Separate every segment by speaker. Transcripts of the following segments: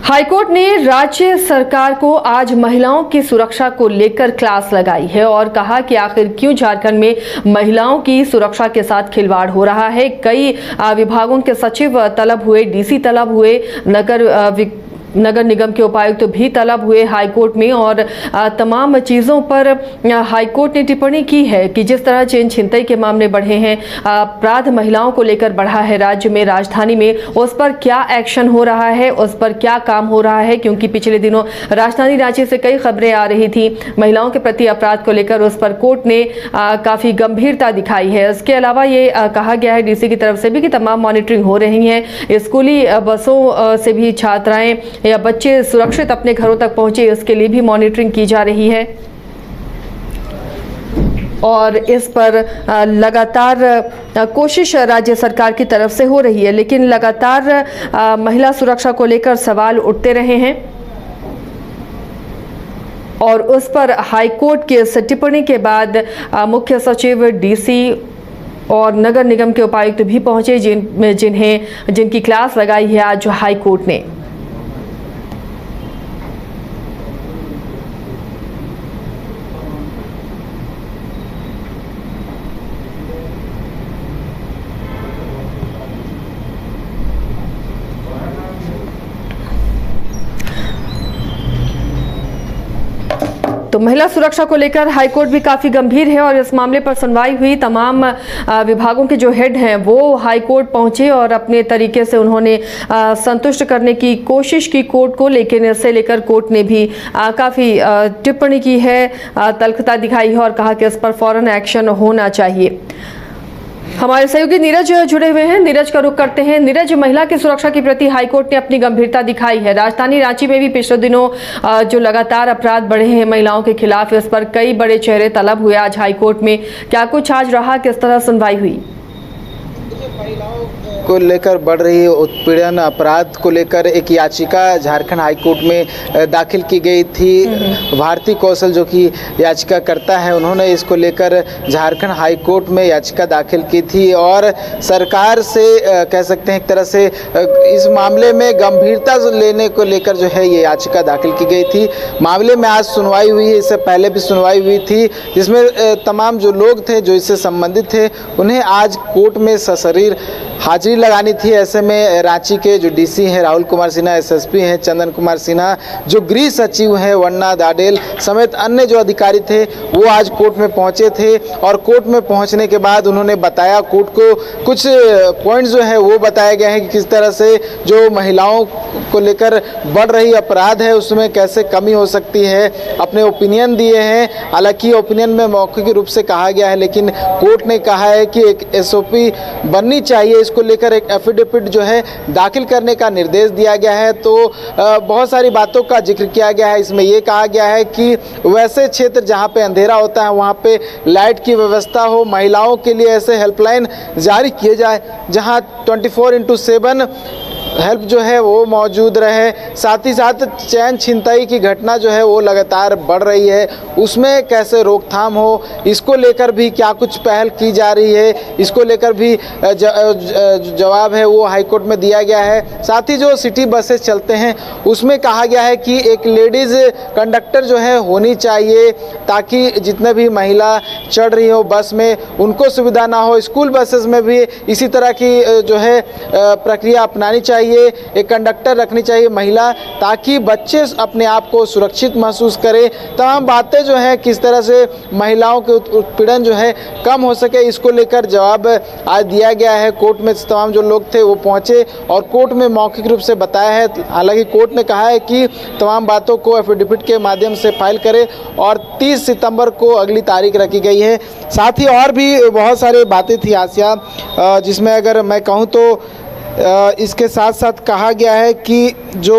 Speaker 1: High court ने राज्य सरकार को आज महिलाओं की सुरक्षा को लेकर क्लास लगाई है और कहा कि आखिर क्यों झारखंड में महिलाओं की सुरक्षा के साथ खिलवाड़ हो रहा है। कई विभागों के सचिव तलब हुए, डीसी तलब हुए, नगर निगम के उपायुक्त भी तलब हुए हाईकोर्ट में और तमाम चीज़ों पर हाईकोर्ट ने टिप्पणी की है कि जिस तरह चेन छिनतई के मामले बढ़े हैं, अपराध महिलाओं को लेकर बढ़ा है राज्य में, राजधानी में, उस पर क्या एक्शन हो रहा है, उस पर क्या काम हो रहा है। क्योंकि पिछले दिनों राजधानी रांची से कई खबरें आ रही थी महिलाओं के प्रति अपराध को लेकर, उस पर कोर्ट ने काफ़ी गंभीरता दिखाई है। इसके अलावा ये कहा गया है डीसी की तरफ से भी कि तमाम मॉनिटरिंग हो रही है। स्कूली बसों से भी छात्राएं या बच्चे सुरक्षित अपने घरों तक पहुंचे, इसके लिए भी मॉनिटरिंग की जा रही है और इस पर लगातार कोशिश राज्य सरकार की तरफ से हो रही है। लेकिन लगातार महिला सुरक्षा को लेकर सवाल उठते रहे हैं और उस पर हाईकोर्ट की इस टिप्पणी के बाद मुख्य सचिव, डीसी और नगर निगम के उपायुक्त भी पहुंचे, जिनकी क्लास लगाई है आज हाईकोर्ट ने। तो महिला सुरक्षा को लेकर हाईकोर्ट भी काफी गंभीर है और इस मामले पर सुनवाई हुई। तमाम विभागों के जो हेड हैं वो हाईकोर्ट पहुंचे और अपने तरीके से उन्होंने संतुष्ट करने की कोशिश की कोर्ट को, लेकिन इससे लेकर कोर्ट ने भी काफी टिप्पणी की है, तल्खता दिखाई है और कहा कि इस पर फौरन एक्शन होना चाहिए। हमारे सहयोगी नीरज जुड़े हुए हैं, नीरज का रुख करते हैं। नीरज, महिला की सुरक्षा के प्रति हाईकोर्ट ने अपनी गंभीरता दिखाई है। राजधानी रांची में भी पिछले दिनों जो लगातार अपराध बढ़े हैं महिलाओं के खिलाफ, इस पर कई बड़े चेहरे तलब हुए आज हाईकोर्ट में। क्या कुछ आज रहा, किस तरह सुनवाई हुई?
Speaker 2: को लेकर बढ़ रही उत्पीड़न अपराध को लेकर एक याचिका झारखंड हाईकोर्ट में दाखिल की गई थी। भारती कौशल जो कि याचिका करता है, उन्होंने इसको लेकर झारखंड हाईकोर्ट में याचिका दाखिल की थी और सरकार से कह सकते हैं एक तरह से इस मामले में गंभीरता लेने को लेकर जो है ये याचिका दाखिल की गई थी। मामले में आज सुनवाई हुई है, इससे पहले भी सुनवाई हुई थी जिसमें तमाम जो लोग थे जो इससे संबंधित थे उन्हें आज कोर्ट में सशरीर हाजिरी लगानी थी। ऐसे में रांची के जो डीसी हैं राहुल कुमार सिन्हा, एसएसपी हैं चंदन कुमार सिन्हा, जो गृह सचिव हैं वन्ना दाडेल समेत अन्य जो अधिकारी थे वो आज कोर्ट में पहुंचे थे और कोर्ट में पहुंचने के बाद उन्होंने बताया कोर्ट को कुछ पॉइंट्स जो है वो बताए गए हैं कि किस तरह से जो महिलाओं को लेकर बढ़ रही अपराध है उसमें कैसे कमी हो सकती है। अपने ओपिनियन दिए हैं, हालांकि ओपिनियन में मौखिक रूप से कहा गया है लेकिन कोर्ट ने कहा है कि एक एसओपी बननी चाहिए। इसको लेकर एक एफिडेविट जो है दाखिल करने का निर्देश दिया गया है। तो बहुत सारी बातों का जिक्र किया गया है। इसमें यह कहा गया है कि वैसे क्षेत्र जहां पे अंधेरा होता है वहां पे लाइट की व्यवस्था हो, महिलाओं के लिए ऐसे हेल्पलाइन जारी किए जाए जहां 24/7 हेल्प जो है वो मौजूद रहे। साथ ही साथ चैन छिनताई की घटना जो है वो लगातार बढ़ रही है, उसमें कैसे रोकथाम हो, इसको लेकर भी क्या कुछ पहल की जा रही है, इसको लेकर भी जवाब है वो हाईकोर्ट में दिया गया है। साथ ही जो सिटी बसेस चलते हैं उसमें कहा गया है कि एक लेडीज़ कंडक्टर जो है होनी चाहिए ताकि जितने भी महिला चढ़ रही हो बस में उनको सुविधा ना हो। स्कूल बसेस में भी इसी तरह की जो है प्रक्रिया अपनानी चाहिए, एक कंडक्टर रखनी चाहिए महिला ताकि बच्चे अपने आप को सुरक्षित महसूस करें। तमाम बातें जो है किस तरह से महिलाओं के उत्पीड़न जो है कम हो सके, इसको लेकर जवाब आज दिया गया है। कोर्ट में तमाम जो लोग थे वो पहुंचे और कोर्ट में मौखिक रूप से बताया है। हालांकि कोर्ट ने कहा है कि तमाम बातों को एफिडेविट के माध्यम से फाइल करें और 30 सितंबर को अगली तारीख रखी गई है। साथ ही और भी बहुत सारी बातें थी आसिया, जिसमें अगर मैं कहूँ तो इसके साथ साथ कहा गया है कि जो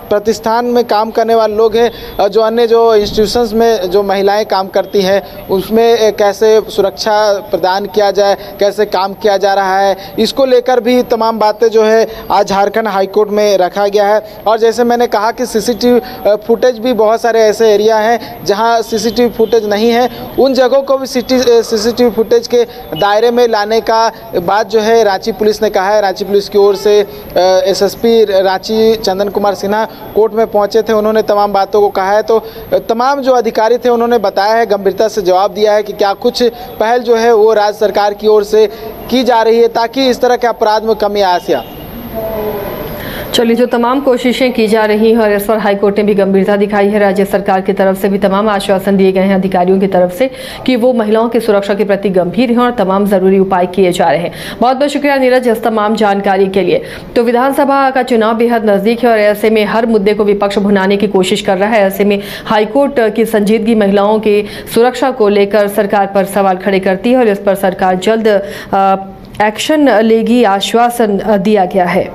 Speaker 2: प्रतिष्ठान में काम करने वाले लोग हैं, जो अन्य जो इंस्टीट्यूशंस में जो महिलाएं काम करती हैं उसमें कैसे सुरक्षा प्रदान किया जाए, कैसे काम किया जा रहा है, इसको लेकर भी तमाम बातें जो है आज झारखंड हाईकोर्ट में रखा गया है। और जैसे मैंने कहा कि सीसीटीवी फुटेज भी बहुत सारे ऐसे एरिया हैं जहां सीसीटीवी फुटेज नहीं है, उन जगहों को भी सीसीटीवी फुटेज के दायरे में लाने का बात जो है रांची पुलिस ने कहा है। रांची पुलिस की ओर से एसएसपी रांची चंदन कुमार सिन्हा कोर्ट में पहुंचे थे उन्होंने तमाम बातों को कहा है। तो तमाम जो अधिकारी थे उन्होंने बताया है, गंभीरता से जवाब दिया है कि क्या कुछ पहल जो है वो राज्य सरकार की ओर से की जा रही है ताकि इस तरह के अपराध में कमी आ सके।
Speaker 1: चलिए, जो तमाम कोशिशें की जा रही हैं और इस पर हाईकोर्ट ने भी गंभीरता दिखाई है। राज्य सरकार की तरफ से भी तमाम आश्वासन दिए गए हैं अधिकारियों की तरफ से कि वो महिलाओं की सुरक्षा के प्रति गंभीर हैं और तमाम जरूरी उपाय किए जा रहे हैं। बहुत बहुत शुक्रिया नीरज इस तमाम जानकारी के लिए। तो विधानसभा का चुनाव बेहद नजदीक है और ऐसे में हर मुद्दे को विपक्ष भुनाने की कोशिश कर रहा है। ऐसे में हाईकोर्ट की संजीदगी महिलाओं की सुरक्षा को लेकर सरकार पर सवाल खड़े करती है और इस पर सरकार जल्द एक्शन लेगी, आश्वासन दिया गया है।